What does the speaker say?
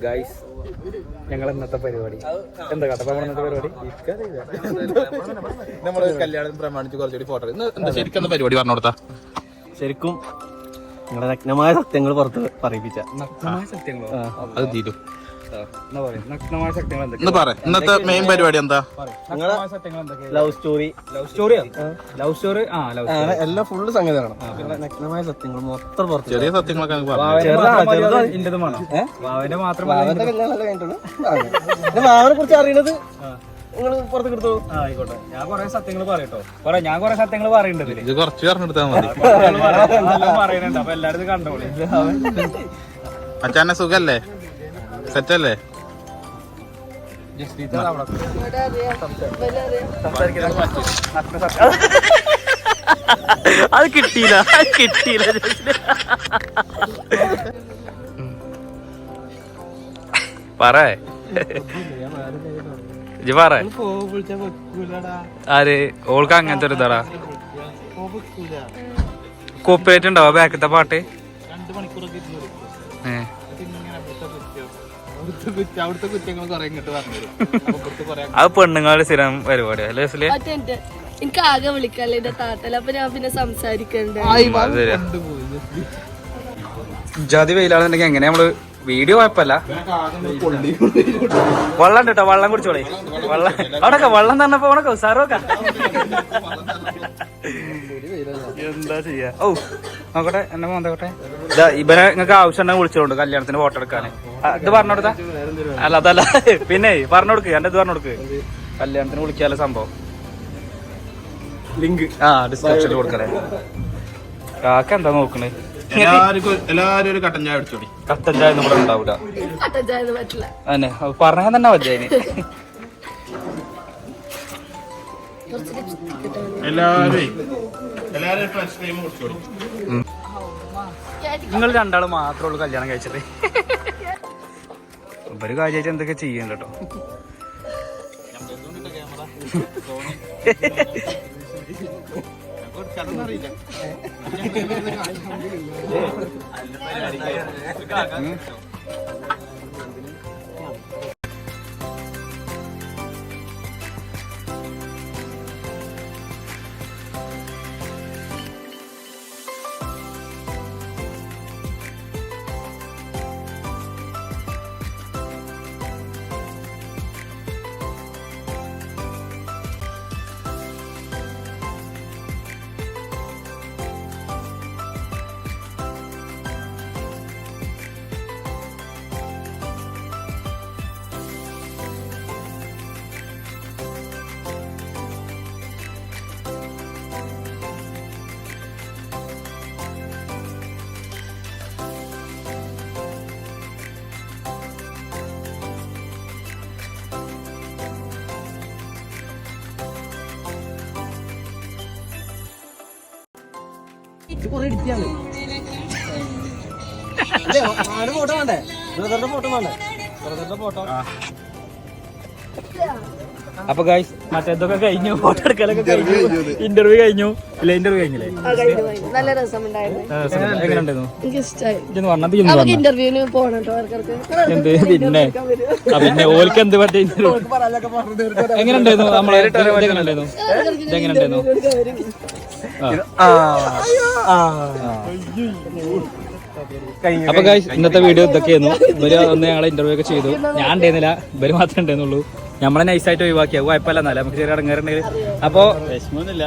Guys, ഞങ്ങൾ ഇന്നത്തെ പരിപാടി എന്താ കട്ടപ്പ ഇന്നത്തെ പരിപാടി നമ്മള് കല്യാണം പ്രമാണിച്ച് കുറച്ചുകൂടി ഫോട്ടോ എന്താ ശരിക്കും പരിപാടി പറഞ്ഞു കൊടുത്താ ശരിക്കും നിങ്ങളുടെ നഗ്നമായ സത്യങ്ങൾ പുറത്ത് പറയിപ്പിച്ച നഗ്നമായ സത്യങ്ങളോ അത് തീരും നഗ്നമായ സത്യങ്ങൾ ഇന്നത്തെ മെയിൻ പരിപാടി എന്താ? ലവ് സ്റ്റോറി ലവ് സ്റ്റോറി എല്ലാം ഫുള്ള് സംഗതിയാണ്. നഗ്നമായ സത്യങ്ങൾ മൊത്തം പുറത്ത്. ചെറിയ സത്യങ്ങളൊക്കെ മാവിനെ കുറിച്ച് അറിയണത് നിങ്ങൾ പുറത്ത് കിടത്തു. ആയിക്കോട്ടെ, ഞാൻ കൊറേ സത്യങ്ങൾ പറയട്ടോ. ഞാൻ കൊറേ സത്യങ്ങൾ പറയുന്നുണ്ട്. ഇത് കുറച്ച് പറഞ്ഞെടുത്താൽ മതി. പറയുന്നുണ്ട്, അപ്പൊ എല്ലാരും കണ്ടോളി. അച്ഛനെ സുഖല്ലേ? സെറ്റല്ലേ? അത് കിട്ടിയില്ല. പറ ആര് ഓൾക്ക് അങ്ങനത്തെ ഒരു ഇതാടാ കോപ്പറേറ്റ് ഉണ്ടാവോ ബാക്കത്തെ പാട്ട്? അത് പെണ്ണുങ്ങളുടെ സ്ഥിരം പരിപാടി അല്ലേ? എനിക്ക് ആകെ വിളിക്കല്ലേ എന്റെ താത്തല, അപ്പൊ ഞാൻ പിന്നെ സംസാരിക്കണ്ടേ. ജാതി വെയിലാണെന്നുണ്ടെങ്കിൽ എങ്ങനെ നമ്മള് വീഡിയോ കുഴപ്പമില്ല. വെള്ളം കേട്ടോ, വെള്ളം കുടിച്ചോളേ. വെള്ളം അവിടൊക്കെ വെള്ളം തന്നപ്പോ ഉണക്കോ സാറോക്ക എന്താ ചെയ്യാ? ഓ നോക്കട്ടെ, എന്നെ മോന്തോട്ടെ. ഇതാ ഇവരെ നിങ്ങൾക്ക് ആവശ്യം ഉണ്ടെങ്കിൽ വിളിച്ചോണ്ട് കല്യാണത്തിന് ഫോട്ടോ എടുക്കാന്. ഇത് പറഞ്ഞു കൊടുത്താ? അല്ല അതല്ല, പിന്നെ പറഞ്ഞു കൊടുക്ക്. എന്റെ ഇത് പറഞ്ഞു കൊടുക്ക്. കല്യാണത്തിന് വിളിക്കാല സംഭവം ലിങ്ക് ഡിസ്ക്രിപ്ഷനിൽ കൊടുക്കണേ. കാക്ക എന്താ നോക്കണേ? എല്ലാരും ഒരു കട്ടൻ ചായ അടിച്ചോടി. കട്ടൻ ചായ ഒന്നും ഇവിടെ ഉണ്ടാവൂല. അന്നെ പറഞ്ഞാൽ തന്നെ മതി. അതിന് നിങ്ങൾ രണ്ടാളും മാത്രമേ ഉള്ളൂ കല്യാണം കഴിച്ചിട്ട്. ഒരു കാര്യമായിട്ട് എന്തൊക്കെ ചെയ്യണ്ട കേട്ടോ. ഫോട്ടോ വേണ്ടേ? ബ്രദറിന്റെ ഫോട്ടോ വേണ്ടേ? ബ്രദറിന്റെ ഫോട്ടോ. അപ്പൊ ഗൈസ്, മറ്റേതൊക്കെ കഴിഞ്ഞു, ഫോട്ടോ എടുക്കലൊക്കെ കഴിഞ്ഞു, ഇന്റർവ്യൂ കഴിഞ്ഞു. ഇല്ല, ഇന്റർവ്യൂ കഴിഞ്ഞില്ലേ? നല്ല രസമുണ്ടായിരുന്നു. എങ്ങനെയുണ്ടായിരുന്നു? എനിക്ക് ഇഷ്ടമായി. ഇന്റർവ്യൂവിന് പോകണോ? എന്ത് പിന്നെ ഓൽക്ക് എന്ത് പറ്റി? എങ്ങനെയുണ്ടായിരുന്നു? നമ്മളെ എങ്ങനെയുണ്ടായിരുന്നു? ഇതെങ്ങനെയുണ്ടായിരുന്നു? അപ്പൊ ഗൈസ്, ഇന്നത്തെ വീഡിയോ ഇതൊക്കെയായിരുന്നു. ഇവര് ഒന്ന് ഞങ്ങളെ ഇന്റർവ്യൂ ഒക്കെ ചെയ്തു. ഞാൻ ഉണ്ടായിരുന്നില്ല, ഇവര് മാത്രമേ ഉണ്ടായിരുന്നുള്ളൂ. നമ്മളെ നൈസായിട്ട് ഒഴിവാക്കിയാ കുഴപ്പമില്ല. എന്നാലും നമുക്ക് ചെറിയ ഇടങ്ങാറുണ്ടെങ്കിൽ. അപ്പോ വിഷമൊന്നുമില്ല.